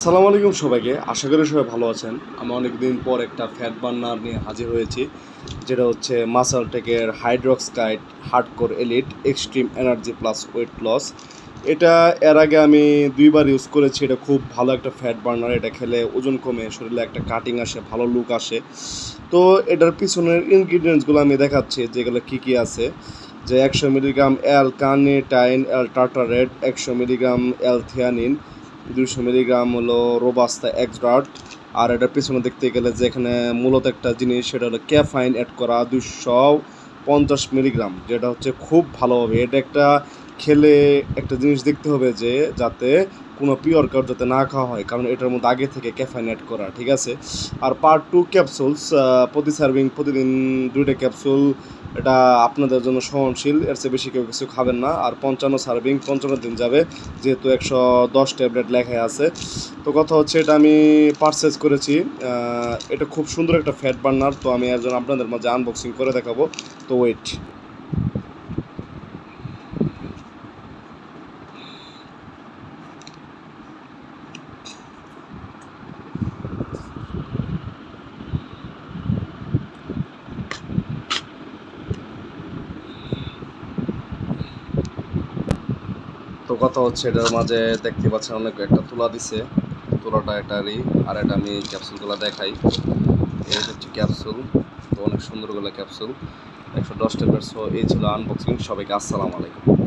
আসসালামু আলাইকুম সবাইকে। আশা করি সবাই ভালো আছেন। আমি অনেকদিন পর একটা ফ্যাট বার্নার নিয়ে হাজির হয়েছি, যেটা হচ্ছে মাসাল টেকের hydroxide hardcore elite extreme energy plus weight loss. এটা এর আগে আমি 2বার ইউজ করেছি। এটা খুব ভালো একটা ফ্যাট বার্নার। এটা খেলে ওজন কমে, শরীরে একটা কাটিং আসে, ভালো লুক আসে। তো এটার পিছনের ইনগ্রিডিয়েন্টসগুলো আমি দেখাচ্ছি, যেগুলো কী কী আছে। যে 100 মিলিগ্রাম অ্যাল কার্নিটাইন অ্যাল টার্টারেট, 100 মিলিগ্রাম অ্যাল থিয়ানিন, 200 মিলিগ্রাম হলো রোবাস্তা এক্সট্রাক্ট। আর এটার পিছনে দেখতে গেলে যে এখানে মূলত একটা জিনিস, সেটা হলো ক্যাফাইন অ্যাড করা 250 মিলিগ্রাম, যেটা হচ্ছে খুব ভালো হবে। এটা একটা খেলে একটা জিনিস দেখতে হবে যে যাতে কোনো পিওর কার্ড যাতে না খাওয়া হয়, কারণ এটার মধ্যে আগে থেকে ক্যাফাইন অ্যাড করা, ঠিক আছে। আর পার্ট 2 ক্যাপসুলস, প্রতি সার্ভিং প্রতিদিন 2টা ক্যাপসুল। এটা আপনাদের জন্য সহনশীল, এর চেয়ে বেশি কেউ কিছু খাবেন না। আর 55 সার্ভিং 55 দিন যাবে, যেহেতু 110 ট্যাবলেট লেখায় আছে। তো কথা হচ্ছে, এটা আমি পারচেজ করেছি। এটা খুব সুন্দর একটা ফ্যাট বার্নার। তো আমি একজন আপনাদের মাঝে আনবক্সিং করে দেখাবো। তো ওয়েট। তো কথা হচ্ছে, এটার মাঝে দেখতে পাচ্ছেন অনেক একটা তুলা দিছে। তুলাটা এটারই। আর এটা আমি ক্যাপসুলগুলো দেখাই। এই হচ্ছে ক্যাপসুল। তো অনেক সুন্দরগুলো ক্যাপসুল, 110 ট্যাবলেট। সো এই ছিল আনবক্সিং। সবাইকে আসসালামু আলাইকুম।